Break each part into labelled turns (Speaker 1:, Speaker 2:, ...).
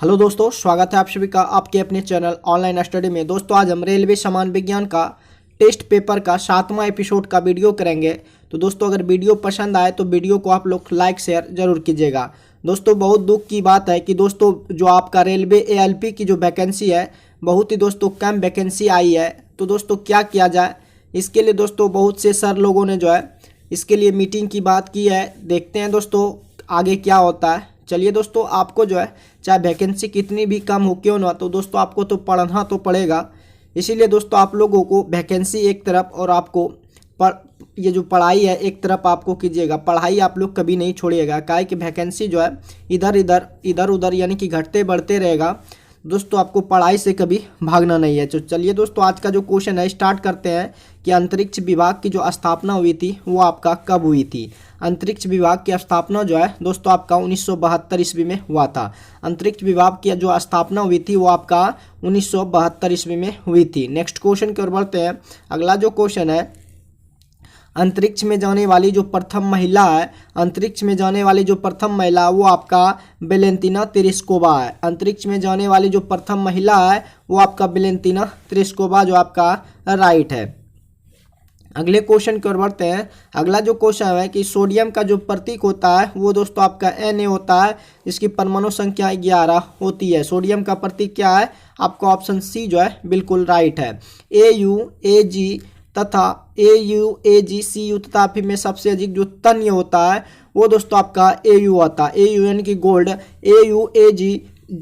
Speaker 1: Hello दोस्तों, स्वागत है आप सभी का आपके अपने चैनल ऑनलाइन स्टडी में। दोस्तों आज हम रेलवे सामान्य विज्ञान का टेस्ट पेपर का 7वां एपिसोड का वीडियो करेंगे। तो दोस्तों अगर वीडियो पसंद आए तो वीडियो को आप लोग लाइक शेयर जरूर कीजिएगा। दोस्तों बहुत दुख की बात है कि दोस्तों जो आपका रेलवे एएलपी की जो वैकेंसी है बहुत ही दोस्तों कम वैकेंसी आई है। तो दोस्तों क्या किया जाए, इसके लिए दोस्तों बहुत से सर लोगों ने जो है इसके लिए मीटिंग की बात की है। देखते हैं दोस्तों आगे क्या होता है। चलिए दोस्तों, आपको जो है चाहे वैकेंसी कितनी भी कम हो क्यों ना, तो दोस्तों आपको तो पढ़ना तो पड़ेगा। इसीलिए दोस्तों आप लोगों को वैकेंसी एक तरफ और आपको ये जो पढ़ाई है एक तरफ आपको कीजिएगा। पढ़ाई आप लोग कभी नहीं छोड़िएगा, काहे कि वैकेंसी जो है इधर उधर यानी कि घटते बढ़ते रहेगा। दोस्तों आपको पढ़ाई से कभी भागना नहीं है। तो चलिए दोस्तों आज का जो क्वेश्चन है स्टार्ट करते हैं कि अंतरिक्ष विभाग की जो स्थापना हुई थी वो आपका कब हुई थी। अंतरिक्ष विभाग की स्थापना जो है दोस्तों आपका 1972 ईस्वी में हुआ था। अंतरिक्ष विभाग की जो स्थापना हुई थी वो आपका 1972 ईस्वी में हुई थी। नेक्स्ट क्वेश्चन की ओर बढ़ते हैं। अगला जो क्वेश्चन है, अंतरिक्ष में जाने वाली जो प्रथम महिला है, अंतरिक्ष में जाने वाली जो प्रथम महिला वो आपका वेलेंटिना तेरेस्कोवा है। अंतरिक्ष में जाने वाली जो प्रथम महिला है वो आपका वेलेंटिना तेरेस्कोवा जो आपका राइट है। अगले क्वेश्चन की ओर बढ़ते हैं। अगला जो क्वेश्चन है कि सोडियम का जो प्रतीक होता है वो दोस्तों आपका Na होता है, जिसकी परमाणु संख्या 11 होती है। सोडियम का प्रतीक क्या है, आपका ऑप्शन सी जो है बिल्कुल राइट है। AU AG तथा AU AG CU तथा फिर में सबसे अधिक जो तन्य होता है वो दोस्तों आपका AU होता है। AU यानी कि गोल्ड, AU AG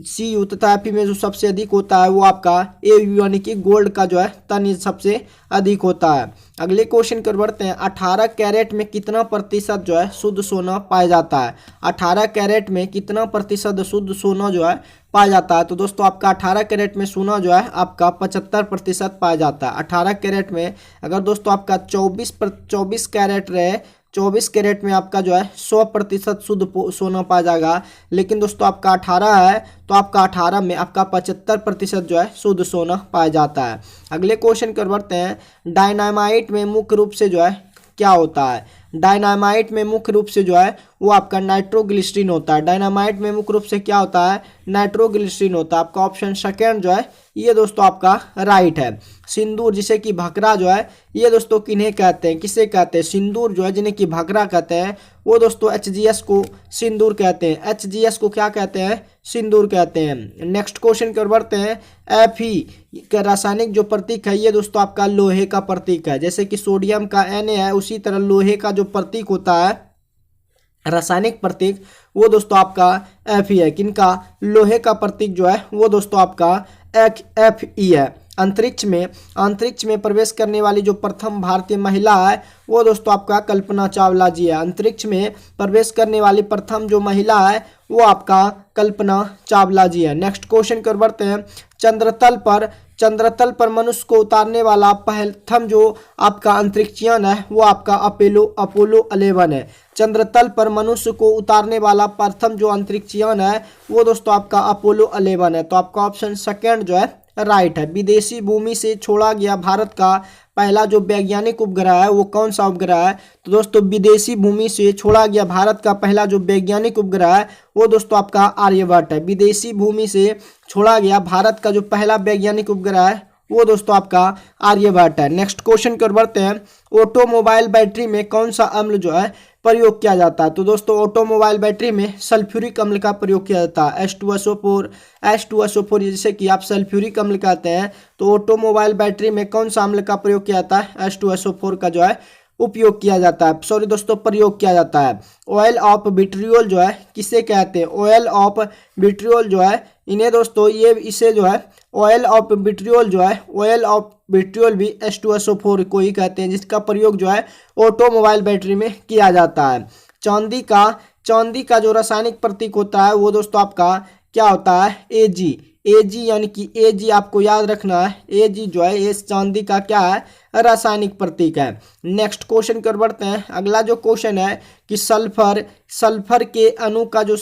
Speaker 1: CU तथा फिर में जो सबसे अधिक होता है वो आपका AU यानी कि गोल्ड का जो है तन्य सबसे अधिक होता है। अगले क्वेश्चन की ओर बढ़ते हैं। 18 कैरेट में कितना प्रतिशत जो है शुद्ध सोना पाया जाता है। 18 कैरेट में कितना प्रतिशत शुद्ध सोना जो है पाया जाता है। तो दोस्तों आपका 18 कैरेट में सोना जो है आपका 75% पाया जाता है। 18 कैरेट में अगर दोस्तों आपका 24 कैरेट रहे, 24 कैरेट में आपका जो है 100% शुद्ध सोना पाया जाएगा। लेकिन दोस्तों आपका 18 है तो आपका 18 में आपका 75% जो है शुद्ध सोना पाया जाता है। अगले क्वेश्चन की ओर बढ़ते हैं। डायनामाइट में मुख्य रूप से जो है क्या होता है। डायनामाइट में मुख्य रूप से जो है वो आपका नाइट्रोग्लिसरीन होता है। डायनामाइट में मुख्य रूप से क्या होता है, नाइट्रोग्लिसरीन होता है। आपका ऑप्शन सेकेंड जो है ये दोस्तों आपका राइट है। सिंदूर जिसे कि भकरा जो है ये दोस्तों किन्हें कहते हैं, किसे कहते हैं, सिंदूर जो है जिन्हें कि भकरा कहते हैं वो दोस्तों HGS को सिंदूर कहते हैं। HGS को क्या कहते हैं, सिंदूर कहते हैं। नेक्स्ट क्वेश्चन की ओर बढ़ते हैं। Fe का रासायनिक जो प्रतीक है ये दोस्तों आपका लोहे का प्रतीक है। जैसे कि सोडियम का Na है उसी तरह लोहे का जो प्रतीक होता है रासायनिक प्रतीक वो दोस्तों आपका Fe है। किनका, लोहे का प्रतीक जो है वो दोस्तों आपका Fe है। अंतरिक्ष में प्रवेश करने वाली जो प्रथम भारतीय महिला है वो दोस्तों आपका कल्पना चावला जी है। अंतरिक्ष में प्रवेश करने वाली प्रथम जो महिला है वो आपका कल्पना चावला जी है। नेक्स्ट क्वेश्चन की ओर बढ़ते हैं। चंद्रतल पर मनुष्य को उतारने वाला प्रथम जो आपका अंतरिक्षयान है वो आपका अपोलो 11 है। चंद्रतल पर मनुष्य को उतारने वाला प्रथम जो अंतरिक्षयान है वो दोस्तों आपका अपोलो 11 है। तो आपका ऑप्शन सेकेंड जो है राइट है। विदेशी भूमि से छोड़ा गया भारत का पहला जो वैज्ञानिक उपग्रह है वो कौन सा उपग्रह है। तो दोस्तों विदेशी भूमि से छोड़ा गया भारत का पहला जो वैज्ञानिक उपग्रह है वो दोस्तों आपका आर्यभट्ट है। विदेशी भूमि से छोड़ा गया भारत का जो पहला वैज्ञानिक उपग्रह है वो दोस्तों आपका आर्यभट्ट है। नेक्स्ट क्वेश्चन की ओर बढ़ते हैं। ऑटोमोबाइल बैटरी में कौन सा अम्ल जो है प्रयोग किया जाता है। तो दोस्तों ऑटोमोबाइल बैटरी में सल्फ्यूरिक अम्ल का प्रयोग किया जाता है। H2SO4 जिसे कि आप सल्फ्यूरिक अम्ल कहते हैं। तो ऑटोमोबाइल बैटरी में कौन सा अम्ल का प्रयोग किया जाता है, H2SO4 का जो है उपयोग किया जाता है, सॉरी दोस्तों प्रयोग किया जाता है। ऑयल ऑफ विट्रियोल जो है किसे कहते हैं, ऑयल ऑफ विट्रियोल जो है इन्हें दोस्तों इसे जो है ऑयल ऑफ विट्रियोल जो है ऑयल ऑफ विट्रियोल भी H2SO4 को ही कहते हैं, जिसका प्रयोग जो है ऑटोमोबाइल बैटरी में किया जाता है। चांदी का जो रासायनिक प्रतीक होता है वो दोस्तों आपका क्या होता है, Ag यानी कि Ag आपको याद रखना है। Ag जो है ये चांदी का क्या है, रासायनिक प्रतीक है। नेक्स्ट क्वेश्चन कर बढ़ते हैं। अगला जो क्वेश्चन है कि सल्फर के अणु का जो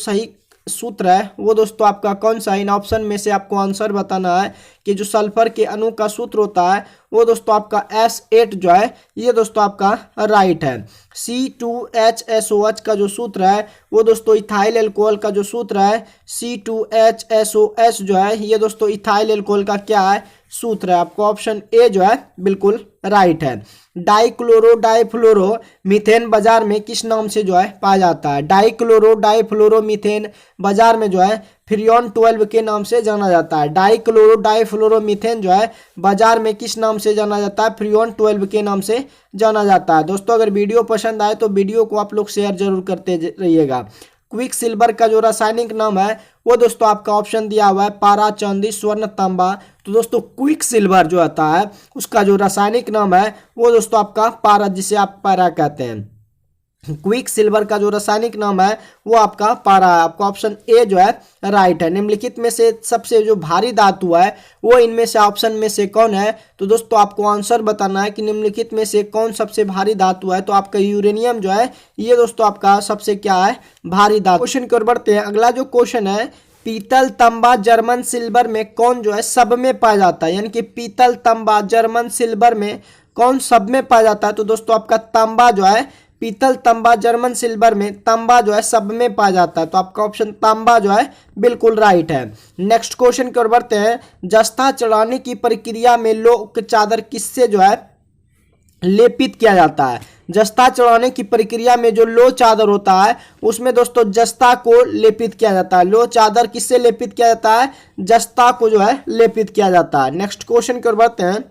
Speaker 1: सूत्र है वो दोस्तों आपका कौन सा है? इन ऑप्शन में से आपको आंसर बताना है कि जो सल्फर के अणु का सूत्र होता है वो दोस्तों आपका S8 जो है ये दोस्तों आपका राइट है। C2HSOH का जो सूत्र है वो दोस्तों इथाइल एल्कोहल का जो सूत्र है C2HSOH जो है ये दोस्तों इथाइल एल्कोहल का क्या है? सूत्र है। आपको ऑप्शन ए जो है बिल्कुल राइट है। डाइक्लोरो डाइफ्लोरो मीथेन बाजार में किस नाम से जो है पाया जाता है? डाइक्लोरो डाइफ्लोरो मीथेन बाजार में जो है फ्रियोन 12 के नाम से जाना जाता है। डाइक्लोरो डाइफ्लोरो मीथेन जो है बाजार में किस नाम से जाना जाता है? फ्रियोन 12 के नाम से जाना जाता है। दोस्तों अगर वीडियो पसंद आए तो वीडियो को आप लोग शेयर जरूर करते रहिएगा। क्विक सिल्वर का जो रासायनिक नाम है वो दोस्तों आपका ऑप्शन दिया हुआ है पारा, चांदी, स्वर्ण, तांबा। तो दोस्तों क्विक सिल्वर जो आता है उसका जो रासायनिक नाम है वो दोस्तों आपका पारा, जिसे आप पारा कहते हैं। क्विक सिल्वर का जो रासायनिक नाम है वो आपका पारा है। आपका ऑप्शन ए जो है राइट है। निम्नलिखित में से सबसे जो भारी धातु है वो इनमें से ऑप्शन में से कौन है? तो दोस्तों आपको आंसर बताना है कि निम्नलिखित में से कौन सबसे भारी धातु है। तो आपका यूरेनियम जो है ये दोस्तों आपका सबसे क्या है? भारी धातु। क्वेश्चन की ओर बढ़ते हैं। अगला जो क्वेश्चन है, पीतल, तांबा, जर्मन सिल्वर में कौन जो है सब में पाया जाता है? यानी कि पीतल, तांबा, जर्मन सिल्वर में कौन सब में पाया जाता है? तो दोस्तों आपका तांबा जो है, पीतल, तांबा, जर्मन सिल्वर में तांबा जो है सब में पाया जाता है। तो आपका ऑप्शन तांबा जो है बिल्कुल राइट है। नेक्स्ट क्वेश्चन की ओर बढ़ते हैं। जस्ता चढ़ाने की प्रक्रिया में लोह की चादर किससे जो है लेपित किया जाता है? जस्ता चढ़ाने की प्रक्रिया में जो लोह चादर होता है उसमें दोस्तों जस्ता को लेपित किया जाता है। लोह चादर किससे लेपित किया जाता है? जस्ता को जो है लेपित किया जाता है। नेक्स्ट क्वेश्चन की ओर बढ़ते हैं।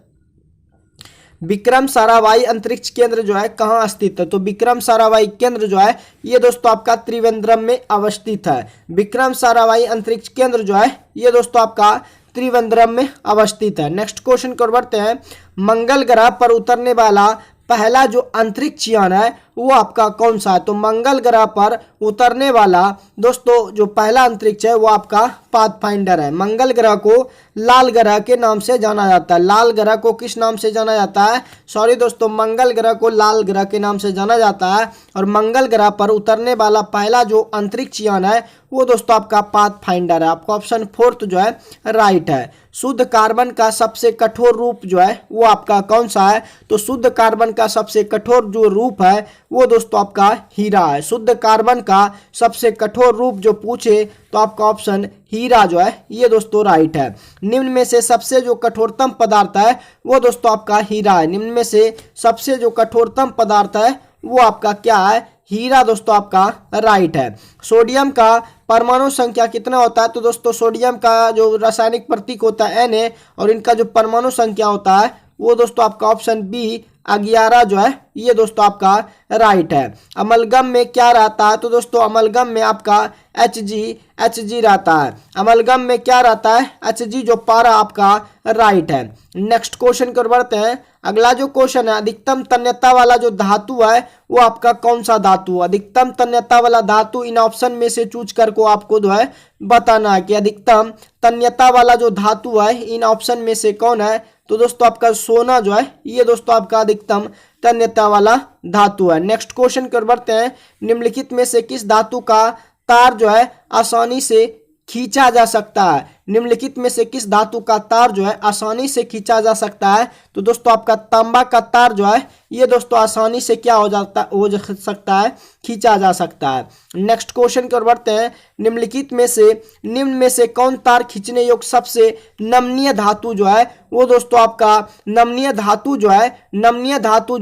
Speaker 1: विक्रम साराभाई अंतरिक्ष केंद्र जो है कहाँ स्थित है? तो विक्रम साराभाई केंद्र जो है ये दोस्तों आपका त्रिवेंद्रम में अवस्थित है। विक्रम साराभाई अंतरिक्ष केंद्र जो है ये दोस्तों आपका त्रिवेंद्रम में अवस्थित है। नेक्स्ट क्वेश्चन की ओर बढ़ते हैं। मंगल ग्रह पर उतरने वाला पहला जो अंतरिक्ष यान है वो आपका कौन सा है? तो मंगल ग्रह पर उतरने वाला दोस्तों जो पहला अंतरिक्ष है वो आपका पाथफाइंडर है। मंगल ग्रह को लाल ग्रह के नाम से जाना जाता है। लाल ग्रह को किस नाम से जाना जाता है? सॉरी दोस्तों, मंगल ग्रह को लाल ग्रह के नाम से जाना जाता है। और मंगल ग्रह पर उतरने वाला पहला जो अंतरिक्ष यान है वो दोस्तों आपका पाथफाइंडर है। आपका ऑप्शन फोर्थ जो है राइट है। शुद्ध कार्बन का सबसे कठोर रूप जो है वो आपका कौन सा है? तो शुद्ध कार्बन का सबसे कठोर जो रूप है वो दोस्तों आपका हीरा है। शुद्ध कार्बन का सबसे कठोर रूप जो पूछे तो आपका ऑप्शन हीरा जो है ये दोस्तों राइट है। निम्न में से सबसे जो कठोरतम पदार्थ है वो दोस्तों आपका हीरा है। निम्न में से सबसे जो कठोरतम पदार्थ है वो आपका क्या है? हीरा दोस्तों आपका राइट है। सोडियम का परमाणु संख्या कितना होता है? तो दोस्तों सोडियम का जो रासायनिक प्रतीक होता है Na और इनका जो परमाणु संख्या होता है वो दोस्तों आपका ऑप्शन बी 11 जो है ये दोस्तों आपका राइट है। अमलगम में क्या रहता है? तो दोस्तों अमलगम में आपका Hg रहता है। अमलगम में क्या रहता है? Hg जो पारा आपका राइट है। नेक्स्ट क्वेश्चन की ओर बढ़ते हैं। अगला जो क्वेश्चन है, अधिकतम तन्यता वाला जो धातु है वो आपका कौन सा धातु? अधिकतम तन्यता वाला धातु इन ऑप्शन में से चूज करके आपको जो है बताना है कि अधिकतम तन्यता वाला जो धातु है इन ऑप्शन में से कौन है? तो दोस्तों आपका सोना जो है ये दोस्तों आपका अधिकतम तन्यता वाला धातु है। नेक्स्ट क्वेश्चन की ओर बढ़ते हैं। निम्नलिखित में से किस धातु का तार जो है आसानी से खींचा जा सकता है? निम्नलिखित में से किस धातु का तार जो है आसानी से खींचा जा सकता है? तो दोस्तों आपका तांबा का तार जो है ये दोस्तों आसानी से क्या हो सकता है? खींचा जा सकता है। नेक्स्ट क्वेश्चन की ओर बढ़ते हैं। निम्न में से कौन तार खींचने योग्य सबसे नमनीय धातु जो है वो दोस्तों आपका नमनीय धातु जो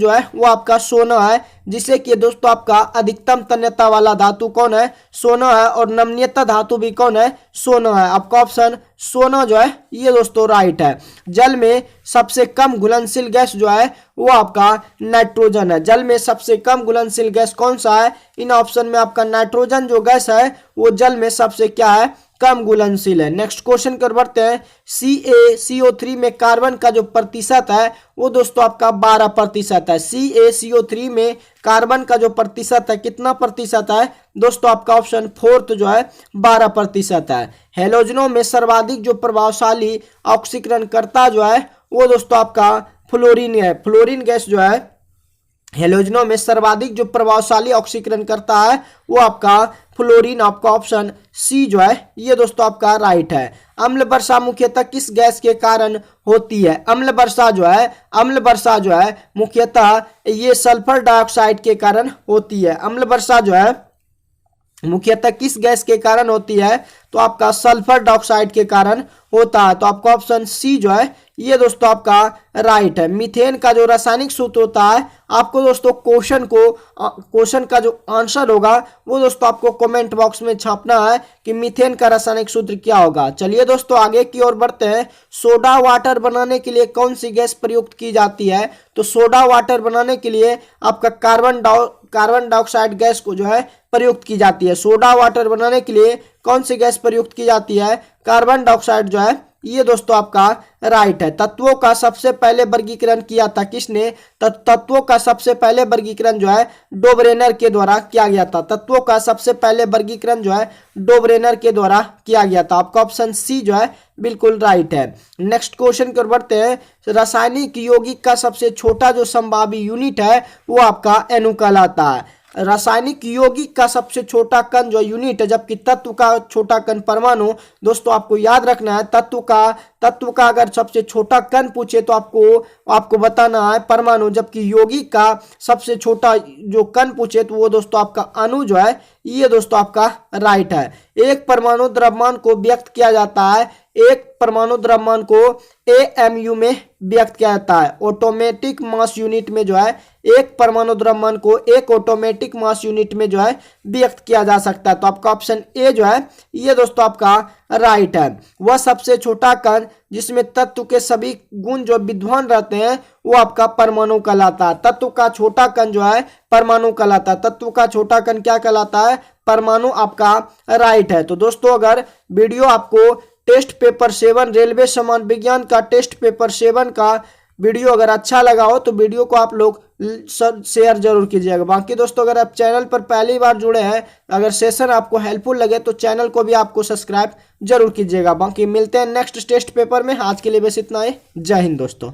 Speaker 1: है वो आपका सोना है, जिसे कि दोस्तों आपका अधिकतम तन्यता वाला धातु कौन है? सोना है। और नमनीयता धातु भी कौन है? सोना है। आपका ऑप्शन सोना जो है ये दोस्तों राइट है। जल में सबसे कम घुलनशील गैस जो है वो आपका नाइट्रोजन है। जल में सबसे कम घुलनशील गैस कौन सा है? इन ऑप्शन में आपका नाइट्रोजन जो गैस है वो जल में सबसे क्या है? कम घुलनशील है। नेक्स्ट क्वेश्चन कर बढ़ते हैं। CaCO3 में कार्बन का जो प्रतिशत है वो दोस्तों आपका 12% है। CaCO3 में कार्बन का जो प्रतिशत है कितना प्रतिशत है? दोस्तों आपका ऑप्शन फोर्थ जो है 12% है। हेलोजनों में सर्वाधिक जो प्रभावशाली ऑक्सीकरण करता जो है वो दोस्तों आपका फ्लोरीन है। फ्लोरीन गैस जो है हेलोजनों में सर्वाधिक जो प्रभावशाली ऑक्सीकरण करता है वो आपका फ्लोरीन, आपका ऑप्शन सी जो है ये दोस्तों आपका राइट है। अम्ल वर्षा मुख्यतः किस गैस के कारण होती है? अम्ल वर्षा जो है मुख्यतः ये सल्फर डाइऑक्साइड के कारण होती है। अम्ल वर्षा जो है मुख्यतः किस गैस के कारण होती है? तो आपका सल्फर डाइऑक्साइड के कारण होता है। तो आपका ऑप्शन सी जो है ये दोस्तों आपका राइट है। मीथेन का जो रासायनिक सूत्र होता है, आपको दोस्तों क्वेश्चन का जो आंसर होगा वो दोस्तों आपको कमेंट बॉक्स में छापना है कि मीथेन का रासायनिक सूत्र क्या होगा। चलिए दोस्तों आगे की ओर बढ़ते हैं। सोडा वाटर बनाने के लिए कौन सी गैस प्रयुक्त की जाती है? तो सोडा वाटर बनाने के लिए आपका कार्बन डाइऑक्साइड गैस को जो है प्रयुक्त की जाती है। सोडा वाटर बनाने के लिए कौन सी गैस प्रयुक्त की जाती है? कार्बन डाइऑक्साइड जो है ये दोस्तों आपका राइट है। तत्वों का सबसे पहले वर्गीकरण किया था किसने? तत्वों का सबसे पहले वर्गीकरण जो है डोबरेनर के द्वारा किया गया था। तत्वों का सबसे पहले वर्गीकरण जो है डोबरेनर के द्वारा किया गया था। आपका ऑप्शन सी जो है बिल्कुल राइट है। नेक्स्ट क्वेश्चन की ओर बढ़ते हैं। रासायनिक यौगिक का सबसे छोटा जो संभावी यूनिट है वो आपका अणु कहलाता है। रासायनिक यौगिक का सबसे छोटा कण जो यूनिट है, जबकि तत्व का छोटा कण परमाणु। दोस्तों आपको याद रखना है तत्व का अगर सबसे छोटा कण पूछे तो आपको बताना है परमाणु, जबकि यौगिक का सबसे छोटा जो कण पूछे तो वो दोस्तों आपका अणु जो है ये दोस्तों आपका राइट है। एक परमाणु द्रव्यमान को व्यक्त किया जाता है, एक परमाणु द्रव्यमान को AMU में व्यक्त किया जाता है। ऑटोमेटिक मास यूनिट में जो है एक परमाणु द्रव्यमान को एक ऑटोमेटिक मास यूनिट में जो है व्यक्त किया जा सकता है। तो आपका ऑप्शन ए जो है ये दोस्तों आपका राइट है। वह सबसे छोटा कण जिसमें तत्व के सभी गुण जो विद्यमान रहते हैं वो आपका परमाणु कहलाता है। तत्व का छोटा कण जो है परमाणु कहलाता है। तत्व का छोटा कण क्या कहलाता है? परमाणु आपका राइट है। तो दोस्तों अगर वीडियो आपको टेस्ट पेपर 7 रेलवे समान विज्ञान का टेस्ट पेपर 7 का वीडियो अगर अच्छा लगा हो तो वीडियो को आप लोग शेयर जरूर कीजिएगा। बाकी दोस्तों अगर आप चैनल पर पहली बार जुड़े हैं, अगर सेशन आपको हेल्पफुल लगे तो चैनल को भी आपको सब्सक्राइब जरूर कीजिएगा। बाकी मिलते हैं नेक्स्ट टेस्ट पेपर में। आज के लिए बस इतना ही। जय हिंद दोस्तों।